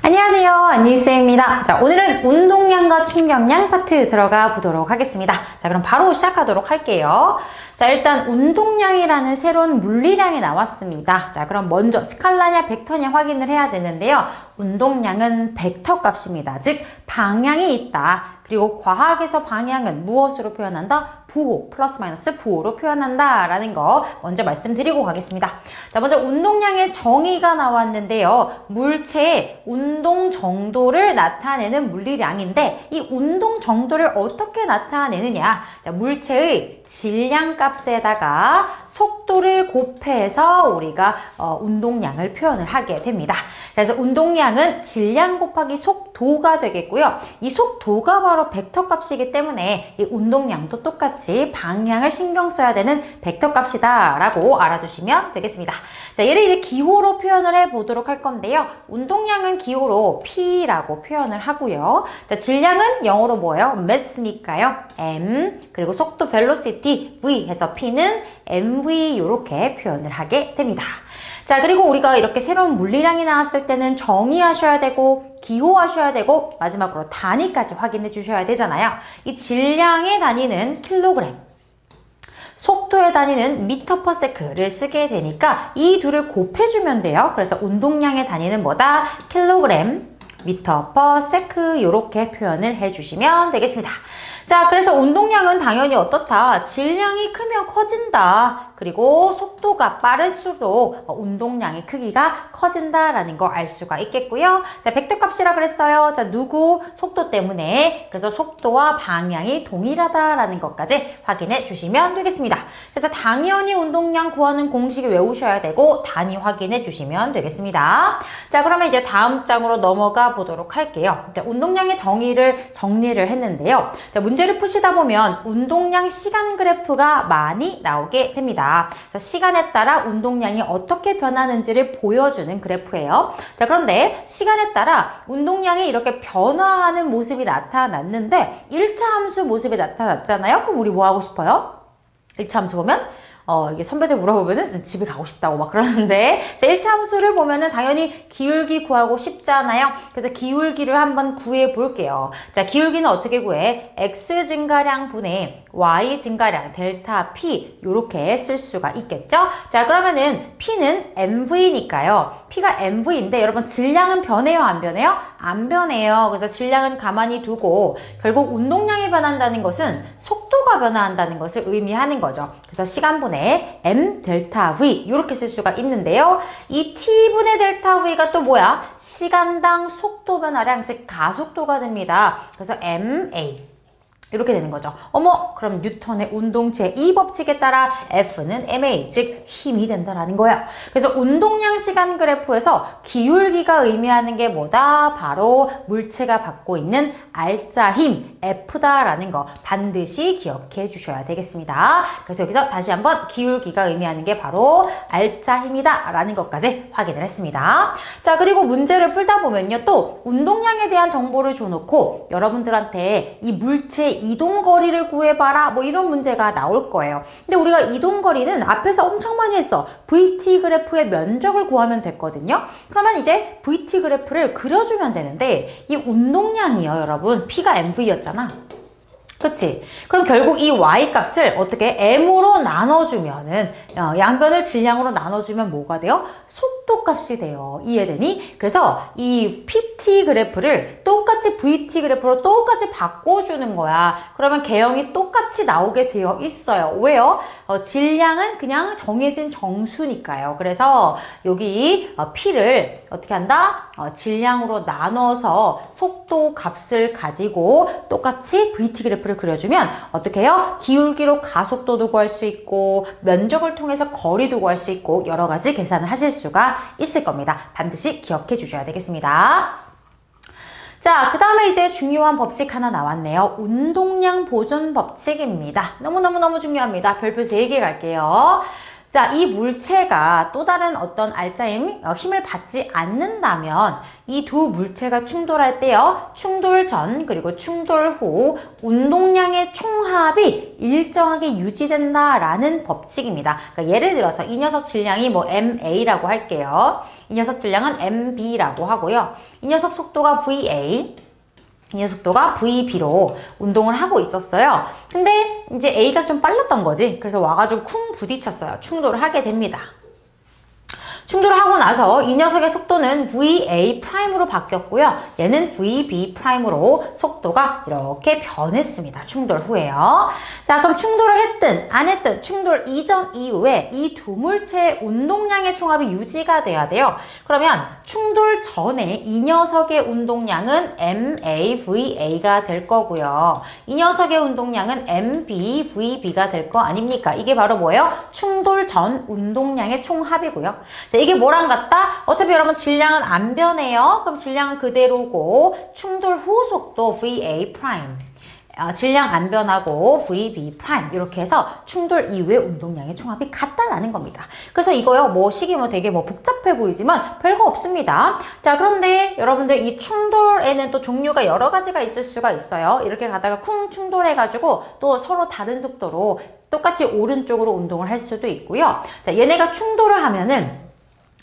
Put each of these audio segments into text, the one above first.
안녕하세요, 안니쌤입니다. 자, 오늘은 운동량과 충격량 파트 들어가 보도록 하겠습니다. 자, 그럼 바로 시작하도록 할게요. 자, 일단 운동량이라는 새로운 물리량이 나왔습니다. 자, 그럼 먼저 스칼라냐 벡터냐 확인을 해야 되는데요. 운동량은 벡터 값입니다. 즉 방향이 있다. 그리고 과학에서 방향은 무엇으로 표현한다? 부호, 플러스 마이너스 부호로 표현한다 라는 거 먼저 말씀드리고 가겠습니다. 자, 먼저 운동량의 정의가 나왔는데요. 물체의 운동 정도를 나타내는 물리량인데 이 운동 정도를 어떻게 나타내느냐? 자, 물체의 질량 값에다가 속도를 곱해서 우리가 운동량을 표현을 하게 됩니다. 그래서 운동량은 질량 곱하기 속도가 되겠고요. 이 속도가 바로 벡터 값이기 때문에 이 운동량도 똑같이 방향을 신경 써야 되는 벡터 값이다 라고 알아두시면 되겠습니다. 자, 얘를 이제 기호로 표현을 해보도록 할 건데요. 운동량은 기호로 P라고 표현을 하고요. 자, 질량은 영어로 뭐예요? mass니까요. M, 그리고 속도 velocity V 해서 P는 mv 이렇게 표현을 하게 됩니다. 자, 그리고 우리가 이렇게 새로운 물리량이 나왔을 때는 정의하셔야 되고 기호하셔야 되고 마지막으로 단위까지 확인해 주셔야 되잖아요. 이 질량의 단위는 킬로그램, 속도의 단위는 미터 퍼 세크를 쓰게 되니까 이 둘을 곱해주면 돼요. 그래서 운동량의 단위는 뭐다? 킬로그램, 미터 퍼 세크 이렇게 표현을 해주시면 되겠습니다. 자, 그래서 운동량은 당연히 어떻다? 질량이 크면 커진다. 그리고 속도가 빠를수록 운동량의 크기가 커진다라는 거 알 수가 있겠고요. 자, 벡터 값이라 그랬어요. 자, 누구? 속도 때문에. 그래서 속도와 방향이 동일하다라는 것까지 확인해 주시면 되겠습니다. 그래서 당연히 운동량 구하는 공식을 외우셔야 되고 단위 확인해 주시면 되겠습니다. 자, 그러면 이제 다음 장으로 넘어가 보도록 할게요. 자, 운동량의 정리를 했는데요. 자, 문제를 푸시다 보면 운동량 시간 그래프가 많이 나오게 됩니다. 그래서 시간에 따라 운동량이 어떻게 변하는지를 보여주는 그래프예요. 자, 그런데 시간에 따라 운동량이 이렇게 변화하는 모습이 나타났는데 1차 함수 모습이 나타났잖아요. 그럼 우리 뭐 하고 싶어요? 1차 함수 보면 이게 선배들 물어보면은 집에 가고 싶다고 막 그러는데, 자, 1차 함수를 보면은 당연히 기울기 구하고 싶잖아요. 그래서 기울기를 한번 구해 볼게요. 자, 기울기는 어떻게 구해? x 증가량 분의 y 증가량 델타 p 요렇게 쓸 수가 있겠죠? 자, 그러면은 p는 mv니까요. p가 mv인데 여러분 질량은 변해요, 안 변해요? 안 변해요. 그래서 질량은 가만히 두고 결국 운동량이 변한다는 것은 속도가 변화한다는 것을 의미하는 거죠. 그래서 시간분의 m 델타 v 이렇게 쓸 수가 있는데요. 이 t분의 델타 v가 또 뭐야? 시간당 속도 변화량, 즉 가속도가 됩니다. 그래서 ma 이렇게 되는 거죠. 어머, 그럼 뉴턴의 운동체 이 법칙에 따라 F는 ma, 즉 힘이 된다라는 거예요. 그래서 운동량 시간 그래프에서 기울기가 의미하는 게 뭐다? 바로 물체가 받고 있는 알짜 힘, F다라는 거 반드시 기억해 주셔야 되겠습니다. 그래서 여기서 다시 한번 기울기가 의미하는 게 바로 알짜 힘이다 라는 것까지 확인을 했습니다. 자, 그리고 문제를 풀다 보면요. 또 운동량에 대한 정보를 줘놓고 여러분들한테 이 물체 이동 거리를 구해봐라 뭐 이런 문제가 나올 거예요. 근데 우리가 이동 거리는 앞에서 엄청 많이 했어. VT 그래프의 면적을 구하면 됐거든요. 그러면 이제 VT 그래프를 그려주면 되는데 이 운동량이요, 여러분. P가 mv였잖아. 그치? 그럼 결국 이 y값을 어떻게 m으로 나눠주면은 양변을 질량으로 나눠주면 뭐가 돼요? 속도값이 돼요. 이해되니? 그래서 이 PT 그래프를 똑같이 VT 그래프로 똑같이 바꿔주는 거야. 그러면 개형이 똑같이 나오게 되어 있어요. 왜요? 질량은 그냥 정해진 정수니까요. 그래서 여기 P를 어떻게 한다? 질량으로 나눠서 속도 값을 가지고 똑같이 VT 그래프를 그려주면 어떻게 해요? 기울기로 가속도도 구할 수 있고 면적을 통해서 거리도 구할 수 있고 여러 가지 계산을 하실 수가 있을 겁니다. 반드시 기억해 주셔야 되겠습니다. 자, 그 다음에 이제 중요한 법칙 하나 나왔네요. 운동량 보존 법칙입니다. 너무너무 중요합니다. 별표 3개 갈게요. 자, 이 물체가 또 다른 어떤 알짜힘, 힘을 받지 않는다면 이 두 물체가 충돌할 때요. 충돌 전 그리고 충돌 후 운동량의 총합이 일정하게 유지된다라는 법칙입니다. 그러니까 예를 들어서 이 녀석 질량이 뭐 ma라고 할게요. 이 녀석 질량은 MB라고 하고요. 이 녀석 속도가 VA, 이 녀석 속도가 VB로 운동을 하고 있었어요. 근데 이제 A가 좀 빨랐던 거지. 그래서 와가지고 쿵 부딪혔어요. 충돌을 하게 됩니다. 충돌을 하고 나서 이 녀석의 속도는 VA'으로 바뀌었고요. 얘는 VB'으로 속도가 이렇게 변했습니다. 충돌 후에요. 자, 그럼 충돌을 했든 안 했든 충돌 이전 이후에 이 두 물체의 운동량의 총합이 유지가 돼야 돼요. 그러면 충돌 전에 이 녀석의 운동량은 MAVA가 될 거고요. 이 녀석의 운동량은 MBVB가 될 거 아닙니까? 이게 바로 뭐예요? 충돌 전 운동량의 총합이고요. 자, 이게 뭐랑 같다? 어차피 여러분 질량은 안 변해요. 그럼 질량은 그대로고 충돌 후 속도 VA', 질량 안 변하고 VB' 이렇게 해서 충돌 이후의 운동량의 총합이 같다라는 겁니다. 그래서 이거요, 뭐 식이 뭐 되게 뭐 복잡해 보이지만 별거 없습니다. 자, 그런데 여러분들 이 충돌에는 또 종류가 여러 가지가 있을 수가 있어요. 이렇게 가다가 쿵 충돌해가지고 또 서로 다른 속도로 똑같이 오른쪽으로 운동을 할 수도 있고요. 자, 얘네가 충돌을 하면은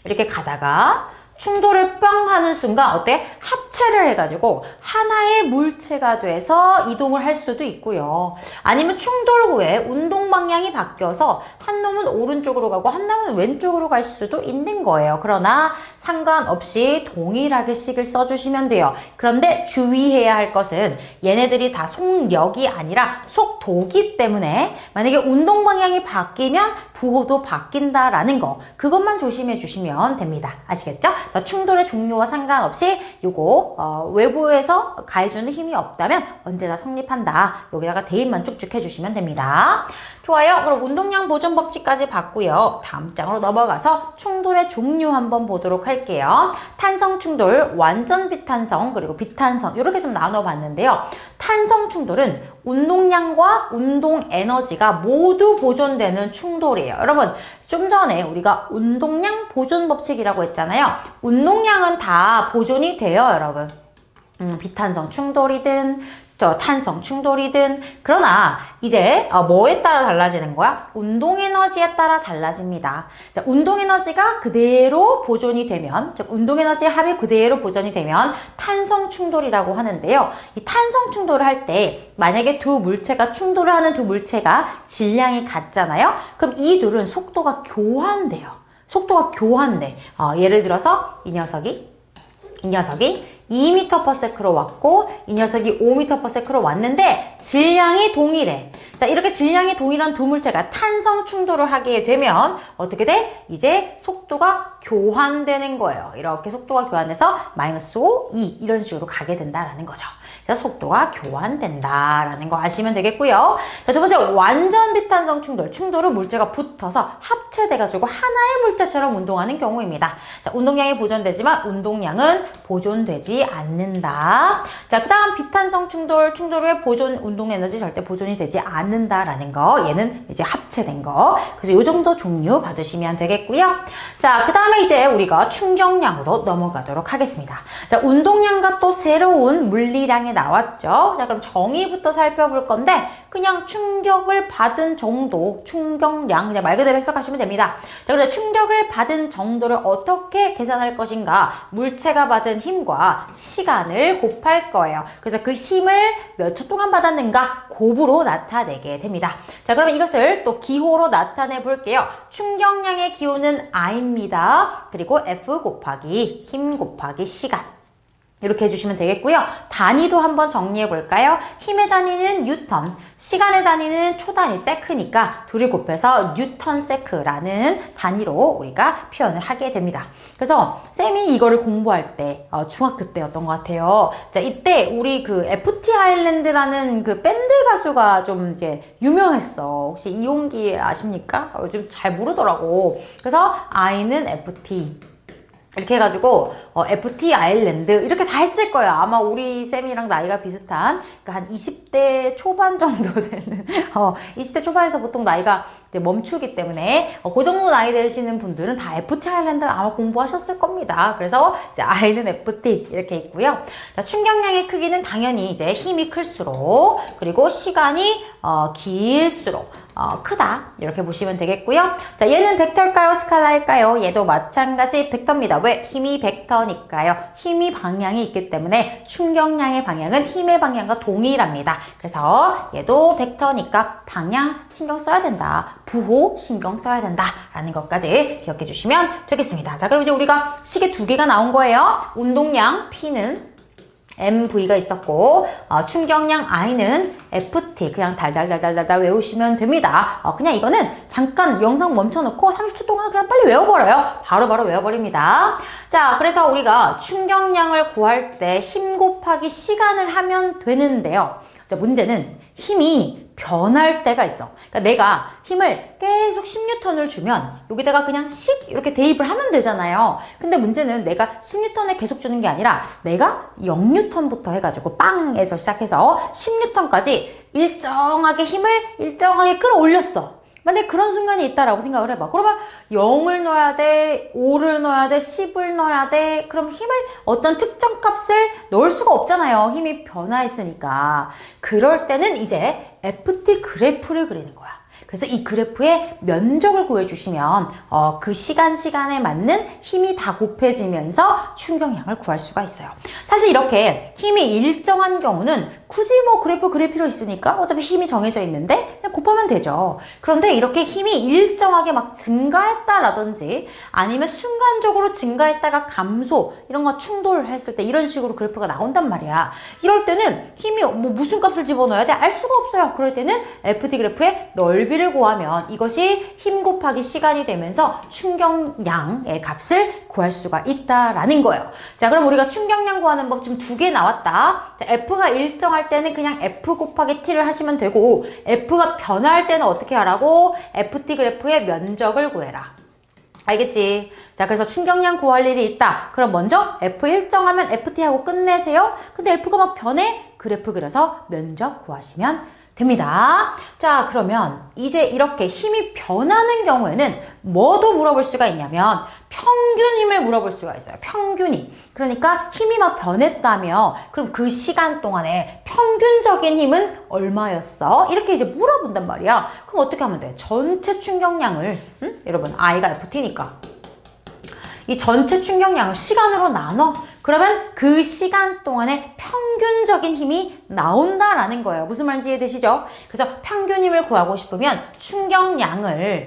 이렇게 가다가 충돌을 뻥 하는 순간 어때? 합체를 해가지고 하나의 물체가 돼서 이동을 할 수도 있고요. 아니면 충돌 후에 운동 방향이 바뀌어서 한 놈은 오른쪽으로 가고 한 놈은 왼쪽으로 갈 수도 있는 거예요. 그러나 상관없이 동일하게 식을 써주시면 돼요. 그런데 주의해야 할 것은 얘네들이 다 속력이 아니라 속도기 때문에 만약에 운동 방향이 바뀌면 부호도 바뀐다라는 거, 그것만 조심해 주시면 됩니다. 아시겠죠? 자, 충돌의 종류와 상관없이 요거 외부에서 가해주는 힘이 없다면 언제나 성립한다. 여기다가 대입만 쭉쭉 해주시면 됩니다. 좋아요. 그럼 운동량 보존 법칙까지 봤고요. 다음 장으로 넘어가서 충돌의 종류 한번 보도록 할게요. 탄성 충돌, 완전 비탄성, 그리고 비탄성 이렇게 좀 나눠봤는데요. 탄성 충돌은 운동량과 운동 에너지가 모두 보존되는 충돌이에요. 여러분, 좀 전에 우리가 운동량 보존 법칙이라고 했잖아요. 운동량은 다 보존이 돼요, 여러분. 비탄성 충돌이든 탄성 충돌이든. 그러나 이제 뭐에 따라 달라지는 거야? 운동 에너지에 따라 달라집니다. 자, 운동 에너지가 그대로 보존이 되면, 즉 운동 에너지의 합이 그대로 보존이 되면 탄성 충돌이라고 하는데요. 이 탄성 충돌을 할 때 만약에 두 물체가 충돌을 하는 두 물체가 질량이 같잖아요. 그럼 이 둘은 속도가 교환돼요. 속도가 교환돼. 예를 들어서 이 녀석이 2m/s로 왔고 이 녀석이 5m/s로 왔는데 질량이 동일해. 자, 이렇게 질량이 동일한 두 물체가 탄성 충돌을 하게 되면 어떻게 돼? 이제 속도가 교환되는 거예요. 이렇게 속도가 교환돼서 -5, 2 이런 식으로 가게 된다라는 거죠. 그래서 속도가 교환된다라는 거 아시면 되겠고요. 자, 두 번째, 완전 비탄성 충돌. 충돌은 물체가 붙어서 합체돼가지고 하나의 물체처럼 운동하는 경우입니다. 자, 운동량이 보존되지만 운동량은 보존되지 않는다. 자, 그 다음 비탄성 충돌. 충돌 후에 운동 에너지 절대 보존이 되지 않는다라는 거. 얘는 이제 합체된 거. 그래서 이 정도 종류 봐주시면 되겠고요. 자, 그 다음에 이제 우리가 충격량으로 넘어가도록 하겠습니다. 자, 운동량과 또 새로운 물리량이 나왔죠. 자, 그럼 정의부터 살펴볼 건데 그냥 충격을 받은 정도, 충격량 그냥 말 그대로 해석하시면 됩니다. 자, 그래서 충격을 받은 정도를 어떻게 계산할 것인가? 물체가 받은 힘과 시간을 곱할 거예요. 그래서 그 힘을 몇 초 동안 받았는가? 곱으로 나타내게 됩니다. 자, 그러면 이것을 또 기호로 나타내 볼게요. 충격량의 기호는 I입니다. 그리고 F 곱하기 힘 곱하기 시간. 이렇게 해주시면 되겠고요. 단위도 한번 정리해 볼까요? 힘의 단위는 뉴턴, 시간의 단위는 초단위 세크니까 둘이 곱해서 뉴턴 세크라는 단위로 우리가 표현을 하게 됩니다. 그래서 쌤이 이거를 공부할 때 중학교 때였던 것 같아요. 자, 이때 우리 그 FT 아일랜드라는 그 밴드 가수가 좀 이제 유명했어. 혹시 이용기 아십니까? 좀 잘 모르더라고. 그래서 I는 FT 이렇게 해가지고 FT 아일랜드 이렇게 다 했을 거예요. 아마 우리 쌤이랑 나이가 비슷한 그러니까 한 20대 초반 정도 되는 20대 초반에서 보통 나이가 이제 멈추기 때문에 그 정도 나이 되시는 분들은 다 FT 아일랜드 아마 공부하셨을 겁니다. 그래서 이제 I는 FT 이렇게 있고요. 자, 충격량의 크기는 당연히 이제 힘이 클수록 그리고 시간이 길수록 크다 이렇게 보시면 되겠고요. 자, 얘는 벡터일까요? 스칼라일까요? 얘도 마찬가지 벡터입니다. 왜? 힘이 벡터니까요. 힘이 방향이 있기 때문에 충격량의 방향은 힘의 방향과 동일합니다. 그래서 얘도 벡터니까 방향 신경 써야 된다. 부호 신경 써야 된다 라는 것까지 기억해 주시면 되겠습니다. 자, 그럼 이제 우리가 시계 두 개가 나온 거예요. 운동량 P는 MV가 있었고 충격량 I는 FT 그냥 달달달달달 외우시면 됩니다. 그냥 이거는 잠깐 영상 멈춰놓고 30초 동안 그냥 빨리 외워버려요. 바로바로 외워버립니다. 자, 그래서 우리가 충격량을 구할 때 힘 곱하기 시간을 하면 되는데요. 자, 문제는 힘이 변할 때가 있어. 그러니까 내가 힘을 계속 10N을 주면 여기다가 그냥 10 이렇게 대입을 하면 되잖아요. 근데 문제는 내가 10N을 계속 주는 게 아니라 내가 0N부터 해가지고 빵에서 시작해서 10N까지 일정하게 힘을 일정하게 끌어올렸어. 만약에 그런 순간이 있다라고 생각을 해봐. 그러면 0을 넣어야 돼, 5를 넣어야 돼, 10을 넣어야 돼. 그럼 힘을 어떤 특정 값을 넣을 수가 없잖아요. 힘이 변화했으니까. 그럴 때는 이제 FT 그래프를 그리는 거야. 그래서 이 그래프의 면적을 구해주시면 그 시간에 맞는 힘이 다 곱해지면서 충격량을 구할 수가 있어요. 사실 이렇게 힘이 일정한 경우는 굳이 뭐 그래프 그릴 필요 있으니까 어차피 힘이 정해져 있는데 그냥 곱하면 되죠. 그런데 이렇게 힘이 일정하게 막 증가했다라든지 아니면 순간적으로 증가했다가 감소 이런 거 충돌했을 때 이런 식으로 그래프가 나온단 말이야. 이럴 때는 힘이 뭐 무슨 값을 집어넣어야 돼? 알 수가 없어요. 그럴 때는 FT 그래프의 넓이를 구하면 이것이 힘 곱하기 시간이 되면서 충격량의 값을 구할 수가 있다라는 거예요. 자, 그럼 우리가 충격량 구하는 법 지금 두 개 나왔다. 자, F가 일정할 때는 그냥 F 곱하기 T를 하시면 되고 F가 변화할 때는 어떻게 하라고? FT 그래프의 면적을 구해라. 알겠지? 자, 그래서 충격량 구할 일이 있다. 그럼 먼저 F 일정하면 FT하고 끝내세요. 근데 F가 막 변해? 그래프 그려서 면적 구하시면 됩니다. 자, 그러면 이제 이렇게 힘이 변하는 경우에는 뭐도 물어볼 수가 있냐면 평균 힘을 물어볼 수가 있어요. 평균 힘. 그러니까 힘이 막 변했다며 그럼 그 시간 동안에 평균적인 힘은 얼마였어? 이렇게 이제 물어본단 말이야. 그럼 어떻게 하면 돼? 전체 충격량을 여러분 I가 FT니까 이 전체 충격량을 시간으로 나눠. 그러면 그 시간 동안에 평균적인 힘이 나온다라는 거예요. 무슨 말인지 이해되시죠? 그래서 평균 힘을 구하고 싶으면 충격량을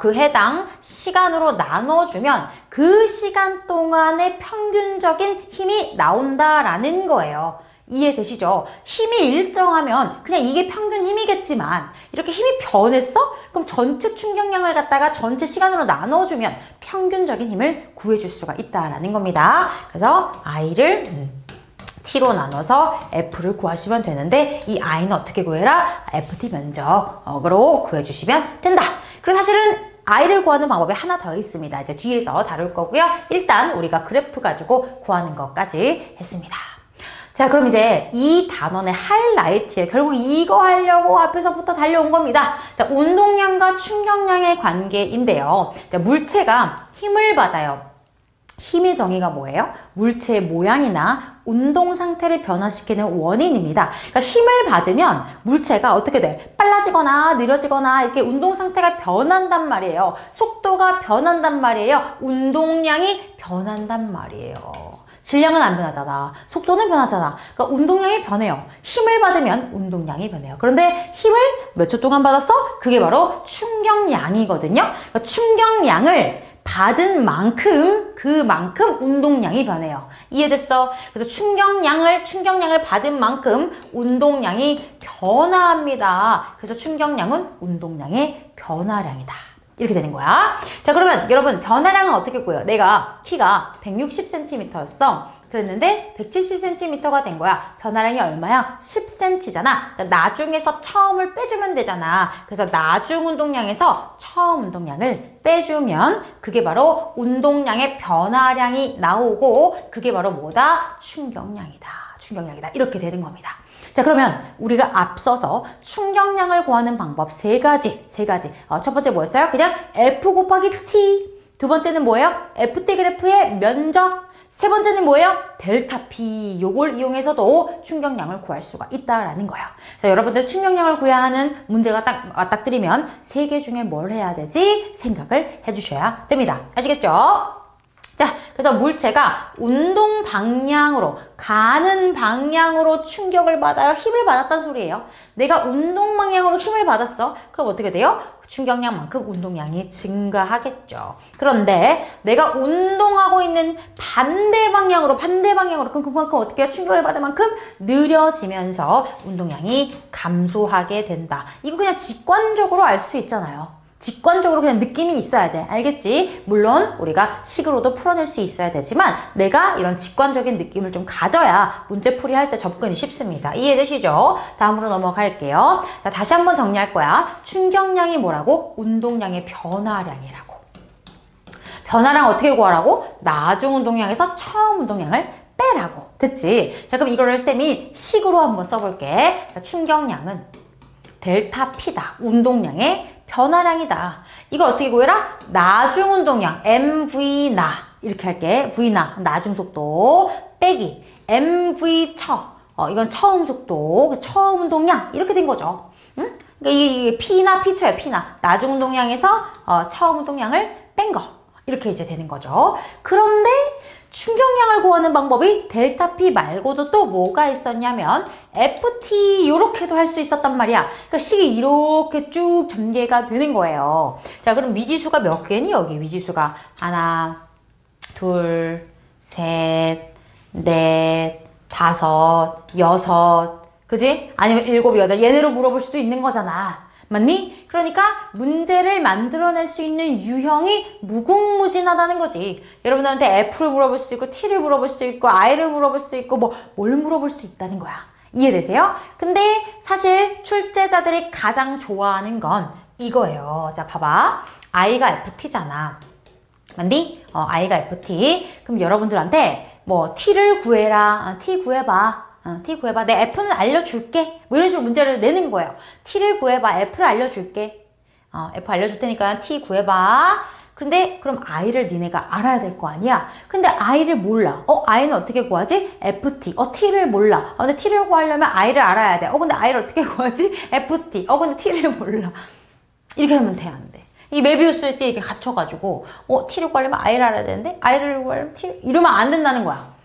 그 해당 시간으로 나눠주면 그 시간 동안에 평균적인 힘이 나온다라는 거예요. 이해되시죠? 힘이 일정하면 그냥 이게 평균 힘이겠지만 이렇게 힘이 변했어? 그럼 전체 충격량을 갖다가 전체 시간으로 나눠주면 평균적인 힘을 구해줄 수가 있다라는 겁니다. 그래서 I를 T로 나눠서 F를 구하시면 되는데 이 I는 어떻게 구해라? FT 면적으로 구해주시면 된다. 그리고 사실은 I를 구하는 방법이 하나 더 있습니다. 이제 뒤에서 다룰 거고요. 일단 우리가 그래프 가지고 구하는 것까지 했습니다. 자, 그럼 이제 이 단원의 하이라이트에 결국 이거 하려고 앞에서부터 달려온 겁니다. 자, 운동량과 충격량의 관계인데요. 자, 물체가 힘을 받아요. 힘의 정의가 뭐예요? 물체의 모양이나 운동 상태를 변화시키는 원인입니다. 그러니까 힘을 받으면 물체가 어떻게 돼? 빨라지거나 느려지거나 이렇게 운동 상태가 변한단 말이에요. 속도가 변한단 말이에요. 운동량이 변한단 말이에요. 질량은 안 변하잖아. 속도는 변하잖아. 그러니까 운동량이 변해요. 힘을 받으면 운동량이 변해요. 그런데 힘을 몇 초 동안 받았어? 그게 바로 충격량이거든요. 그러니까 충격량을 받은 만큼 그만큼 운동량이 변해요. 이해됐어? 그래서 충격량을 받은 만큼 운동량이 변화합니다. 그래서 충격량은 운동량의 변화량이다. 이렇게 되는 거야. 자, 그러면 여러분 변화량은 어떻게 구해요? 내가 키가 160cm였어. 그랬는데 170cm가 된 거야. 변화량이 얼마야? 10cm잖아. 나중에서 처음을 빼주면 되잖아. 그래서 나중 운동량에서 처음 운동량을 빼주면 그게 바로 운동량의 변화량이 나오고 그게 바로 뭐다? 충격량이다. 충격량이다. 이렇게 되는 겁니다. 자, 그러면 우리가 앞서서 충격량을 구하는 방법 세 가지. 첫 번째 뭐였어요? 그냥 F 곱하기 T. 두 번째는 뭐예요? FT 그래프의 면적. 세 번째는 뭐예요? 델타 P. 요걸 이용해서도 충격량을 구할 수가 있다라는 거예요. 자, 여러분들 충격량을 구해야 하는 문제가 딱 맞닥뜨리면 세 개 중에 뭘 해야 되지? 생각을 해주셔야 됩니다. 아시겠죠? 자, 그래서 물체가 운동 방향으로, 가는 방향으로 충격을 받아요. 힘을 받았다는 소리예요. 내가 운동 방향으로 힘을 받았어. 그럼 어떻게 돼요? 충격량만큼 운동량이 증가하겠죠. 그런데 내가 운동하고 있는 반대 방향으로 그럼 그만큼 어떻게 해요? 충격을 받을 만큼 느려지면서 운동량이 감소하게 된다. 이거 그냥 직관적으로 알 수 있잖아요. 직관적으로 그냥 느낌이 있어야 돼. 알겠지? 물론 우리가 식으로도 풀어낼 수 있어야 되지만 내가 이런 직관적인 느낌을 좀 가져야 문제풀이 할 때 접근이 쉽습니다. 이해되시죠? 다음으로 넘어갈게요. 자, 다시 한번 정리할 거야. 충격량이 뭐라고? 운동량의 변화량이라고. 변화량 어떻게 구하라고? 나중 운동량에서 처음 운동량을 빼라고. 됐지? 자, 그럼 이거를 쌤이 식으로 한번 써볼게. 자, 충격량은 델타 P다. 운동량의 변화량이다. 이걸 어떻게 구해라? 나중 운동량 MV 나 이렇게 할게. V 나 나중 속도 빼기 MV 처 이건 처음 속도 처음 운동량 이렇게 된 거죠. 응? 그러니까 이게 P나 P처예요. P나 나중 운동량에서 처음 운동량을 뺀 거 이렇게 이제 되는 거죠. 그런데 충격량을 구하는 방법이 델타 P 말고도 또 뭐가 있었냐면 FT 이렇게도 할 수 있었단 말이야. 그러니까 식이 이렇게 쭉 전개가 되는 거예요. 자, 그럼 미지수가 몇 개니? 여기 미지수가 하나, 둘, 셋, 넷, 다섯, 여섯, 그지? 아니면 일곱, 여덟 얘네로 물어볼 수도 있는 거잖아. 맞니? 그러니까 문제를 만들어낼 수 있는 유형이 무궁무진하다는 거지. 여러분들한테 F를 물어볼 수도 있고 T를 물어볼 수도 있고 I를 물어볼 수도 있고 뭘 물어볼 수도 있다는 거야. 이해되세요? 근데 사실 출제자들이 가장 좋아하는 건 이거예요. 자, 봐봐. I가 FT잖아. 맞니? I가 FT. 그럼 여러분들한테 T를 구해라. T 구해봐. T 구해봐. 내 F는 알려줄게. 이런 식으로 문제를 내는 거예요. T를 구해봐. F를 알려줄게. F 알려줄 테니까 T 구해봐. 근데 그럼 I를 니네가 알아야 될 거 아니야? 근데 I를 몰라. I는 어떻게 구하지? FT. T를 몰라. 근데 T를 구하려면 I를 알아야 돼. 근데 I를 어떻게 구하지? FT. 근데 T를 몰라. 이렇게 하면 돼, 안 돼? 이 메비우스일 때 이렇게 갇혀가지고 T를 구하려면 I를 알아야 되는데 I를 구하려면 T 이러면 안 된다는 거야.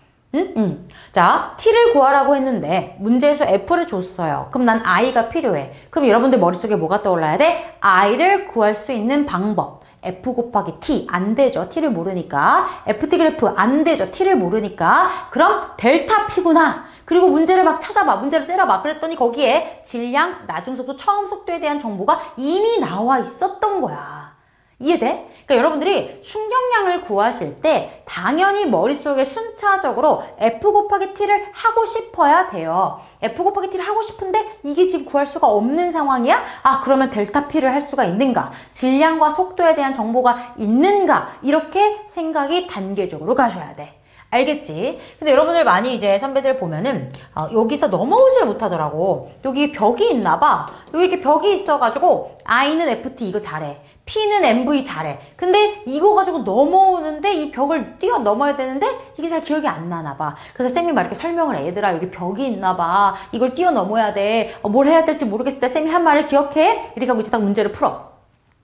자, T를 구하라고 했는데 문제에서 F를 줬어요. 그럼 난 I가 필요해. 그럼 여러분들 머릿속에 뭐가 떠올라야 돼? I를 구할 수 있는 방법. F 곱하기 T 안 되죠. T를 모르니까. FT 그래프 안 되죠. T를 모르니까. 그럼 델타 P구나. 그리고 문제를 막 찾아봐. 문제를 째려봐. 그랬더니 거기에 질량, 나중 속도, 처음 속도에 대한 정보가 이미 나와 있었던 거야. 이해돼? 그러니까 여러분들이 충격량을 구하실 때 당연히 머릿속에 순차적으로 F 곱하기 T를 하고 싶어야 돼요. F 곱하기 T를 하고 싶은데 이게 지금 구할 수가 없는 상황이야? 그러면 델타 P를 할 수가 있는가? 질량과 속도에 대한 정보가 있는가? 이렇게 생각이 단계적으로 가셔야 돼. 알겠지? 근데 여러분들 많이 이제 선배들 보면은 여기서 넘어오질 못하더라고. 여기 벽이 있나 봐. 여기 이렇게 벽이 있어가지고 I는 FT 이거 잘해. P는 MV 잘해. 근데 이거 가지고 넘어오는데 이 벽을 뛰어넘어야 되는데 이게 잘 기억이 안 나나 봐. 그래서 쌤이 막 이렇게 설명을 해. 얘들아 여기 벽이 있나 봐. 이걸 뛰어넘어야 돼. 뭘 해야 될지 모르겠을 때 쌤이 한 말을 기억해. 이렇게 하고 이제 딱 문제를 풀어.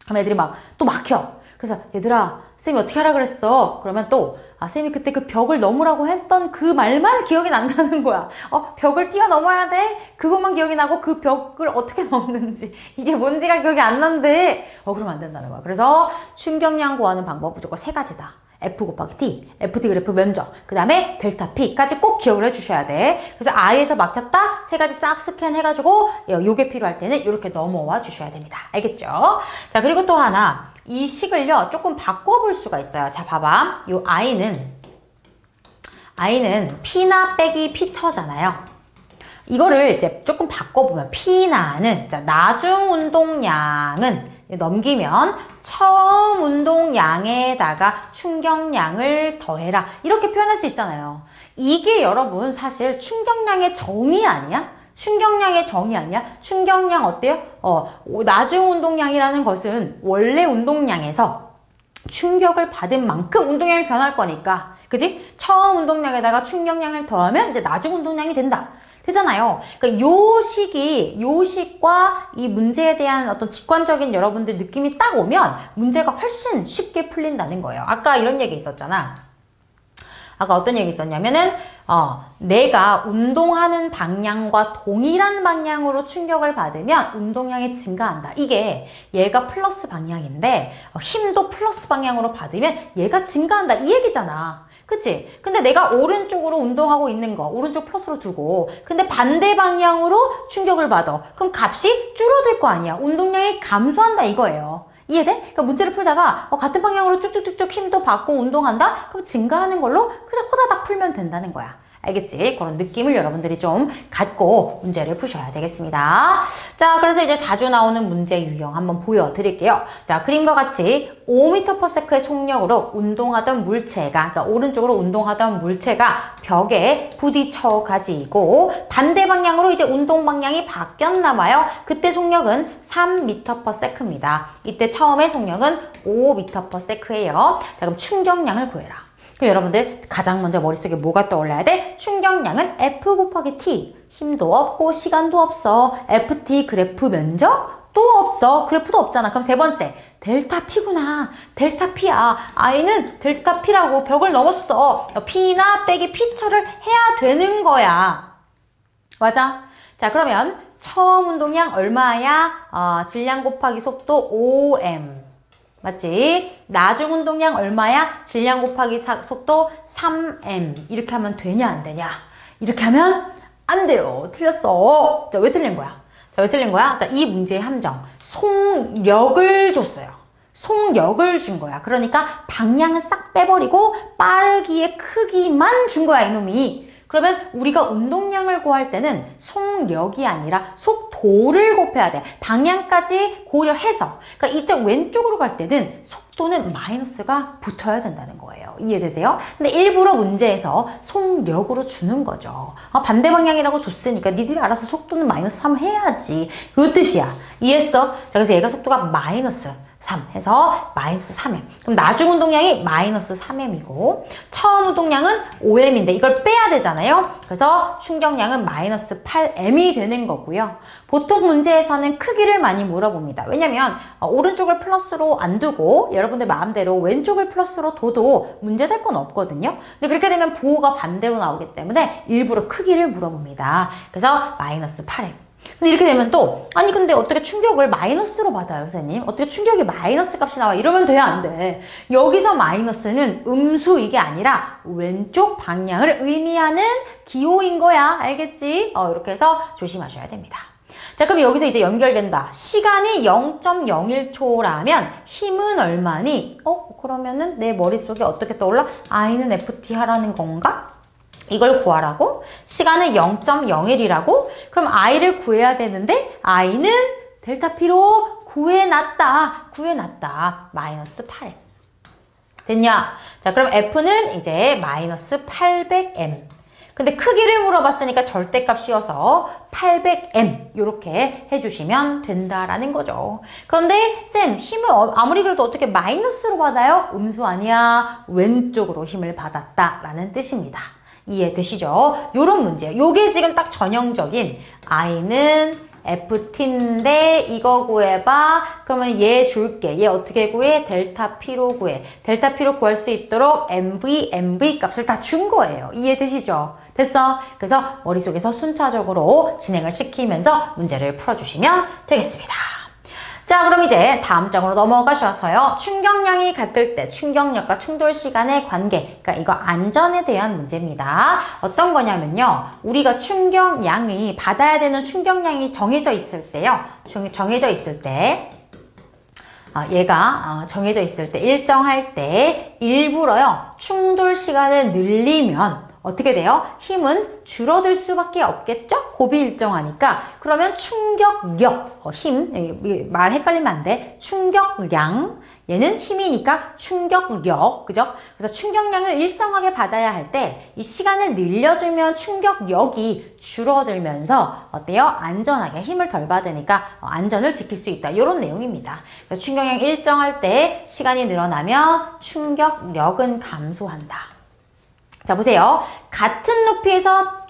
그럼 애들이 막 또 막혀. 그래서 얘들아 쌤이 어떻게 하라 그랬어? 그러면 또 쌤이 그때 그 벽을 넘으라고 했던 그 말만 기억이 난다는 거야. 벽을 뛰어넘어야 돼? 그것만 기억이 나고 그 벽을 어떻게 넘는지 이게 뭔지가 기억이 안 난대. 그러면 안 된다는 거야. 그래서 충격량 구하는 방법 무조건 세 가지다. F 곱하기 T, FT 그래프 면적, 그 다음에 델타 P까지 꼭 기억을 해주셔야 돼. 그래서 I에서 막혔다, 세 가지 싹 스캔해가지고 요게 필요할 때는 이렇게 넘어와 주셔야 됩니다. 알겠죠? 자, 그리고 또 하나. 이 식을요 조금 바꿔볼 수가 있어요. 자, 봐봐. 요 I는 I는 P나 빼기 P처잖아요. 이거를 이제 조금 바꿔보면 P나는, 자, 나중 운동량은 넘기면 처음 운동량에다가 충격량을 더해라. 이렇게 표현할 수 있잖아요. 이게 여러분 사실 충격량의 정의 아니야? 충격량의 정의 아니야? 충격량 어때요? 나중 운동량이라는 것은 원래 운동량에서 충격을 받은 만큼 운동량이 변할 거니까, 그지? 처음 운동량에다가 충격량을 더하면 이제 나중 운동량이 된다. 되잖아요. 그러니까 요식과 이 문제에 대한 어떤 직관적인 여러분들 느낌이 딱 오면 문제가 훨씬 쉽게 풀린다는 거예요. 아까 이런 얘기 있었잖아. 아까 어떤 얘기 있었냐면은, 내가 운동하는 방향과 동일한 방향으로 충격을 받으면 운동량이 증가한다. 이게 얘가 플러스 방향인데, 힘도 플러스 방향으로 받으면 얘가 증가한다. 이 얘기잖아. 그치? 근데 내가 오른쪽으로 운동하고 있는 거, 오른쪽 플러스로 두고, 근데 반대 방향으로 충격을 받아. 그럼 값이 줄어들 거 아니야. 운동량이 감소한다 이거예요. 이해돼? 그러니까 문제를 풀다가 같은 방향으로 쭉쭉쭉쭉 힘도 받고 운동한다? 그럼 증가하는 걸로 그냥 호다닥 풀면 된다는 거야. 알겠지? 그런 느낌을 여러분들이 좀 갖고 문제를 푸셔야 되겠습니다. 자, 그래서 이제 자주 나오는 문제 유형 한번 보여드릴게요. 자, 그림과 같이 5m/s의 속력으로 운동하던 물체가, 그러니까 오른쪽으로 운동하던 물체가 벽에 부딪혀 가지고 반대 방향으로 이제 운동 방향이 바뀌었나 봐요. 그때 속력은 3m/s입니다. 이때 처음에 속력은 5m/s예요. 자, 그럼 충격량을 구해라. 그럼 여러분들 가장 먼저 머릿속에 뭐가 떠올라야 돼? 충격량은 F 곱하기 T. 힘도 없고 시간도 없어. FT 그래프 면적? 또 없어. 그래프도 없잖아. 그럼 세 번째, 델타 P구나. 델타 P야. I는 델타 P라고 벽을 넘었어. P나 빼기 P처를 해야 되는 거야. 맞아? 자, 그러면 처음 운동량 얼마야? 질량 곱하기 속도 5m. 맞지? 나중 운동량 얼마야? 질량 곱하기 속도 3m. 이렇게 하면 되냐 안 되냐? 이렇게 하면 안 돼요. 틀렸어. 자, 왜 틀린 거야? 자, 왜 틀린 거야? 자, 이 문제의 함정. 속력을 줬어요. 속력을 준 거야. 그러니까 방향은 싹 빼버리고 빠르기의 크기만 준 거야, 이놈이. 그러면 우리가 운동량을 구할 때는 속력이 아니라 속도를 곱해야 돼. 방향까지 고려해서. 그러니까 이쪽 왼쪽으로 갈 때는 속도는 마이너스가 붙어야 된다는 거예요. 이해되세요? 근데 일부러 문제에서 속력으로 주는 거죠. 반대 방향이라고 줬으니까 니들이 알아서 속도는 마이너스 3 해야지. 그 뜻이야. 이해했어? 자, 그래서 얘가 속도가 마이너스 3 해서 마이너스 3m. 그럼 나중 운동량이 마이너스 3m이고 처음 운동량은 5m인데 이걸 빼야 되잖아요. 그래서 충격량은 마이너스 8m이 되는 거고요. 보통 문제에서는 크기를 많이 물어봅니다. 왜냐면 오른쪽을 플러스로 안 두고 여러분들 마음대로 왼쪽을 플러스로 둬도 문제될 건 없거든요. 근데 그렇게 되면 부호가 반대로 나오기 때문에 일부러 크기를 물어봅니다. 그래서 마이너스 8m. 근데 이렇게 되면 또 아니 근데 어떻게 충격을 마이너스로 받아요 선생님? 어떻게 충격이 마이너스 값이 나와? 이러면 돼야 안 돼. 여기서 마이너스는 음수 이게 아니라 왼쪽 방향을 의미하는 기호인 거야. 알겠지? 이렇게 해서 조심하셔야 됩니다. 자, 그럼 여기서 이제 연결된다. 시간이 0.01초라면 힘은 얼마니? 그러면은 내 머릿속에 어떻게 떠올라? I는 FT 하라는 건가? 이걸 구하라고? 시간은 0.01이라고? 그럼 I를 구해야 되는데 I는 델타 P로 구해놨다. 마이너스 8m. 됐냐? 자, 그럼 F는 이제 마이너스 800m. 근데 크기를 물어봤으니까 절대값이어서 800m 이렇게 해주시면 된다라는 거죠. 그런데 쌤, 힘을 아무리 그래도 어떻게 마이너스로 받아요? 음수 아니야. 왼쪽으로 힘을 받았다라는 뜻입니다. 이해되시죠? 요런 문제예요. 요게 지금 딱 전형적인 I는 FT인데 이거 구해봐. 그러면 얘 줄게. 얘 어떻게 구해? 델타 P로 구해. 델타 P로 구할 수 있도록 MV 값을 다 준 거예요. 이해되시죠? 됐어? 그래서 머릿속에서 순차적으로 진행을 시키면서 문제를 풀어주시면 되겠습니다. 자, 그럼 이제 다음 장으로 넘어가셔서요. 충격량이 같을 때 충격력과 충돌 시간의 관계. 그러니까 이거 안전에 대한 문제입니다. 어떤 거냐면요. 우리가 충격량이 받아야 되는 충격량이 정해져 있을 때요. 정해져 있을 때 얘가 정해져 있을 때 일정할 때 일부러요. 충돌 시간을 늘리면 어떻게 돼요? 힘은 줄어들 수밖에 없겠죠? 곱이 일정하니까. 그러면 충격력, 말 헷갈리면 안 돼. 충격량, 얘는 힘이니까 충격력, 그죠? 그래서 충격량을 일정하게 받아야 할 때 이 시간을 늘려주면 충격력이 줄어들면서 어때요? 안전하게 힘을 덜 받으니까 안전을 지킬 수 있다. 이런 내용입니다. 그래서 충격량 일정할 때 시간이 늘어나면 충격력은 감소한다. 자, 보세요. 같은 높이에서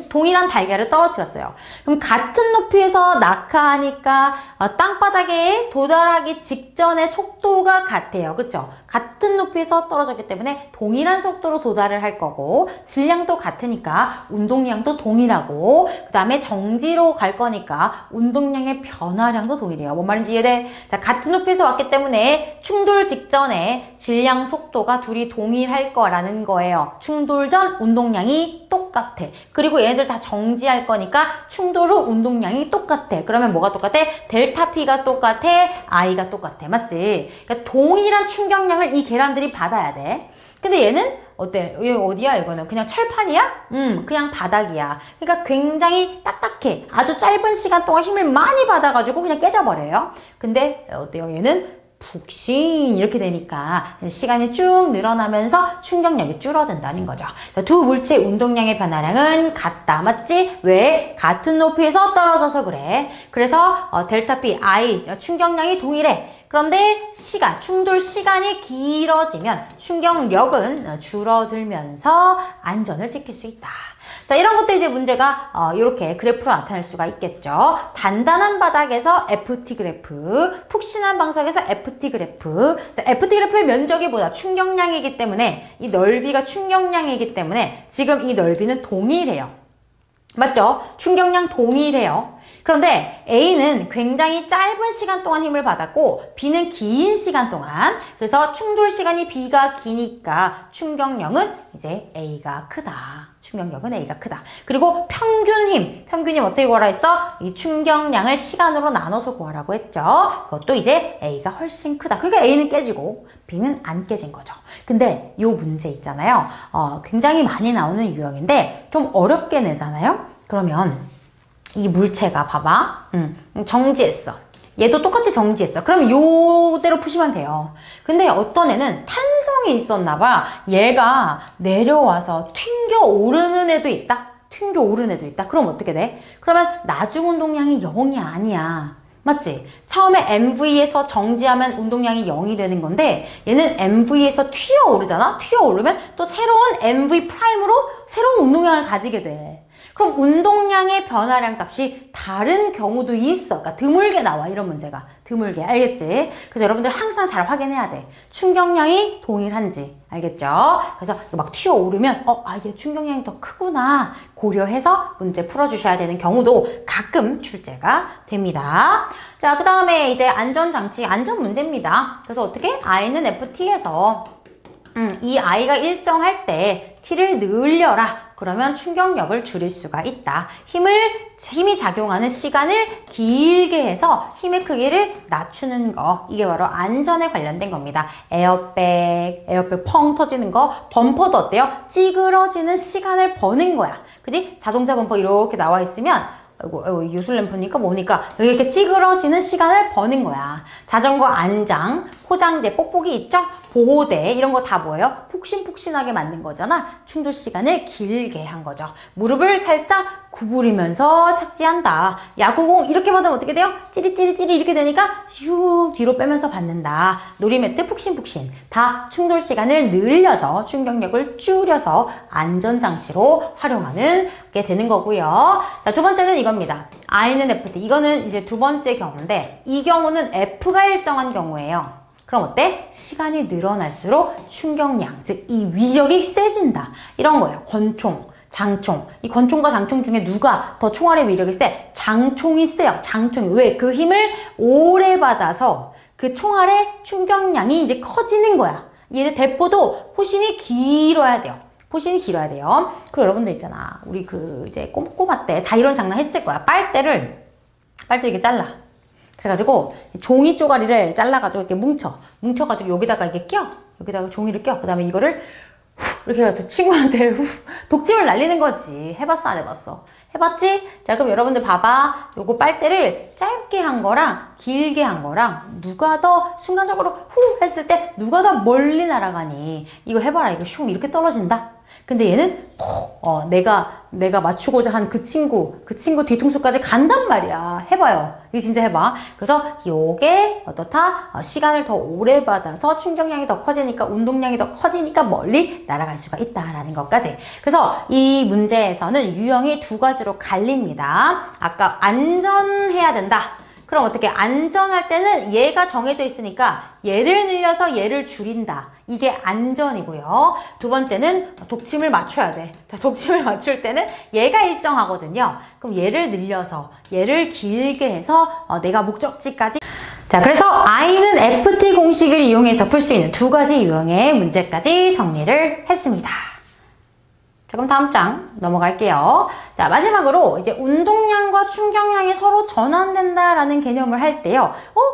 동일한 달걀을 떨어뜨렸어요. 그럼 같은 높이에서 낙하하니까 땅바닥에 도달하기 직전의 속도가 같아요. 그쵸? 같은 높이에서 떨어졌기 때문에 동일한 속도로 도달을 할 거고, 질량도 같으니까 운동량도 동일하고, 그 다음에 정지로 갈 거니까 운동량의 변화량도 동일해요. 뭔 말인지 이해돼? 자, 같은 높이에서 왔기 때문에 충돌 직전에 질량 속도가 둘이 동일할 거라는 거예요. 충돌 전 운동량이 똑같아. 그리고 얘네들 다 정지할 거니까 충돌 후 운동량이 똑같아. 그러면 뭐가 똑같아? 델타 P가 똑같아. I가 똑같아. 맞지? 그러니까 동일한 충격량을 이 계란들이 받아야 돼. 근데 얘는 어때? 여기 어디야 이거는? 그냥 철판이야? 그냥 바닥이야. 그러니까 굉장히 딱딱해. 아주 짧은 시간 동안 힘을 많이 받아가지고 그냥 깨져버려요. 근데 어때요? 얘는 푹신 이렇게 되니까 시간이 쭉 늘어나면서 충격력이 줄어든다는 거죠. 두 물체의 운동량의 변화량은 같다. 맞지? 왜? 같은 높이에서 떨어져서 그래. 그래서 델타 P, I 충격량이 동일해. 그런데 충돌 시간이 길어지면 충격력은 줄어들면서 안전을 지킬 수 있다. 자, 이런 것도 이제 문제가 이렇게 그래프로 나타낼 수가 있겠죠. 단단한 바닥에서 FT 그래프, 푹신한 방석에서 FT 그래프. 자, FT 그래프의 면적이 뭐다? 충격량이기 때문에 이 넓이가 충격량이기 때문에 지금 이 넓이는 동일해요. 맞죠? 충격량 동일해요. 그런데 A는 굉장히 짧은 시간 동안 힘을 받았고 B는 긴 시간 동안, 그래서 충돌 시간이 B가 기니까 충격력은 이제 A가 크다. 충격력은 A가 크다. 그리고 평균 힘 어떻게 구하라 했어? 이 충격량을 시간으로 나눠서 구하라고 했죠. 그것도 이제 A가 훨씬 크다. 그러니까 A는 깨지고 B는 안 깨진 거죠. 근데 요 문제 있잖아요. 굉장히 많이 나오는 유형인데 좀 어렵게 내잖아요. 그러면 이 물체가 봐봐. 정지했어. 얘도 똑같이 정지했어. 그럼 요대로 푸시면 돼요. 근데 어떤 애는 탄성이 있었나 봐. 얘가 내려와서 튕겨 오르는 애도 있다. 튕겨 오르는 애도 있다. 그럼 어떻게 돼? 그러면 나중 운동량이 0이 아니야. 맞지? 처음에 MV에서 정지하면 운동량이 0이 되는 건데 얘는 MV에서 튀어 오르잖아? 튀어 오르면 또 새로운 MV 프라임으로 새로운 운동량을 가지게 돼. 그럼 운동량의 변화량 값이 다른 경우도 있어. 그러니까 드물게 나와, 이런 문제가. 드물게. 알겠지? 그래서 여러분들 항상 잘 확인해야 돼. 충격량이 동일한지. 알겠죠? 그래서 막 튀어오르면 이게 충격량이 더 크구나 고려해서 문제 풀어주셔야 되는 경우도 가끔 출제가 됩니다. 자, 그 다음에 이제 안전장치, 안전 문제입니다. 그래서 어떻게? I는 FT에서 이 I가 일정할 때 T를 늘려라. 그러면 충격력을 줄일 수가 있다. 힘이 작용하는 시간을 길게 해서 힘의 크기를 낮추는 거. 이게 바로 안전에 관련된 겁니다. 에어백 펑 터지는 거. 범퍼도 어때요? 찌그러지는 시간을 버는 거야. 그지? 자동차 범퍼 이렇게 나와 있으면 아이고, 유술램프니까 뭐니까 여기 이렇게 찌그러지는 시간을 버는 거야. 자전거 안장, 포장재, 뽁뽁이 있죠? 보호대 이런 거 다 뭐예요? 푹신푹신하게 만든 거잖아. 충돌 시간을 길게 한 거죠. 무릎을 살짝 구부리면서 착지한다. 야구공 이렇게 받으면 어떻게 돼요? 찌릿찌릿찌릿 이렇게 되니까 슉 뒤로 빼면서 받는다. 놀이매트 푹신푹신. 다 충돌 시간을 늘려서 충격력을 줄여서 안전장치로 활용하는 게 되는 거고요. 자, 두 번째는 이겁니다. I는 FT. 이거는 이제 두 번째 경우인데 이 경우는 F가 일정한 경우예요. 그럼 어때? 시간이 늘어날수록 충격량, 즉 이 위력이 세진다. 이런 거예요. 권총, 장총. 이 권총과 장총 중에 누가 더 총알의 위력이 세? 장총이 세요. 장총이. 왜? 그 힘을 오래 받아서 그 총알의 충격량이 이제 커지는 거야. 얘의 대포도 포신이 길어야 돼요. 포신이 길어야 돼요. 그리고 여러분들 있잖아. 우리 이제 꼬마 때 다 이런 장난 했을 거야. 빨대 이렇게 잘라. 그래가지고 종이 쪼가리를 잘라가지고 이렇게 뭉쳐가지고 여기다가 이게 여기다가 종이를 껴. 그 다음에 이거를 이렇게 해서 친구한테 독침을 날리는 거지. 해봤어, 안 해봤어? 해봤지? 자, 그럼 여러분들 봐봐. 요거 빨대를 짧게 한 거랑 길게 한 거랑 누가 더 순간적으로 후 했을 때 누가 더 멀리 날아가니? 이거 해봐라. 이거 슝 이렇게 떨어진다. 근데 얘는 내가 맞추고자 한 그 친구 뒤통수까지 간단 말이야. 해봐요. 이거 진짜 해봐. 그래서 요게 어떻다? 시간을 더 오래 받아서 충격량이 더 커지니까 운동량이 더 커지니까 멀리 날아갈 수가 있다라는 것까지. 그래서 이 문제에서는 유형이 두 가지로 갈립니다. 아까 안전해야 된다. 그럼 어떻게 안전할 때는 얘가 정해져 있으니까 얘를 늘려서 얘를 줄인다. 이게 안전이고요. 두 번째는 독침을 맞춰야 돼. 독침을 맞출 때는 얘가 일정하거든요. 그럼 얘를 늘려서 얘를 길게 해서 내가 목적지까지. 자, 그래서 I는 FT 공식을 이용해서 풀 수 있는 두 가지 유형의 문제까지 정리를 했습니다. 자, 그럼 다음 장 넘어갈게요. 자, 마지막으로 이제 운동량과 충격량이 서로 전환된다라는 개념을 할 때요.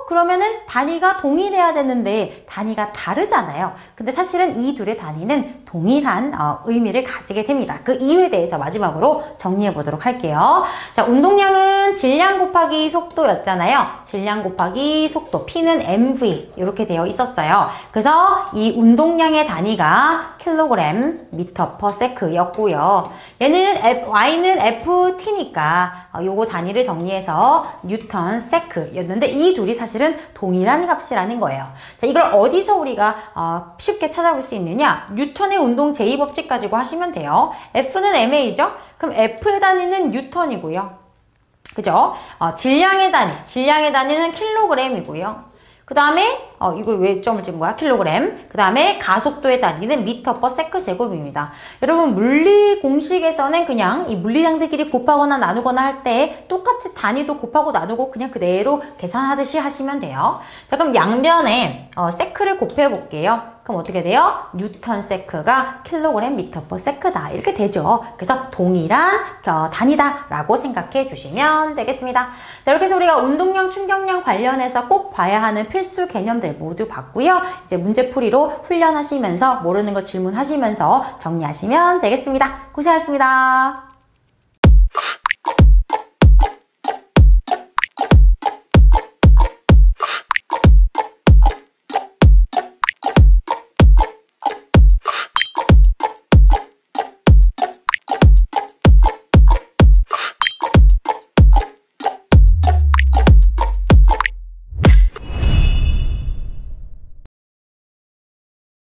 그러면은 단위가 동일해야 되는데 단위가 다르잖아요. 근데 사실은 이 둘의 단위는 동일한 의미를 가지게 됩니다. 그 이유에 대해서 마지막으로 정리해 보도록 할게요. 자, 운동량은 질량 곱하기 속도였잖아요. 질량 곱하기 속도, P는 mv 이렇게 되어 있었어요. 그래서 이 운동량의 단위가 킬로그램 미터 퍼 세크였고요. Y는 FT니까 요거 단위를 정리해서 뉴턴 세크였는데 이 둘이 사실은 동일한 값이라는 거예요. 자, 이걸 어디서 우리가 쉽게 찾아볼 수 있느냐? 뉴턴의 운동 제2법칙 가지고 하시면 돼요. F는 MA죠? 그럼 F의 단위는 뉴턴이고요. 그죠? 질량의 단위는 킬로그램이고요. 그 다음에 이거 왜 점을 찍은 거야? 킬로그램. 그 다음에 가속도의 단위는 미터 퍼 세크 제곱입니다. 여러분 물리 공식에서는 그냥 이 물리량들끼리 곱하거나 나누거나 할 때 똑같이 단위도 곱하고 나누고 그냥 그대로 계산하듯이 하시면 돼요. 자, 그럼 양변에 세크를 곱해 볼게요. 그럼 어떻게 돼요? 뉴턴 세크가 킬로그램 미터 퍼 세크다. 이렇게 되죠. 그래서 동일한 단위다 라고 생각해 주시면 되겠습니다. 자, 이렇게 해서 우리가 운동량, 충격량 관련해서 꼭 봐야 하는 필수 개념들 모두 봤고요. 이제 문제풀이로 훈련하시면서 모르는 거 질문하시면서 정리하시면 되겠습니다. 고생하셨습니다.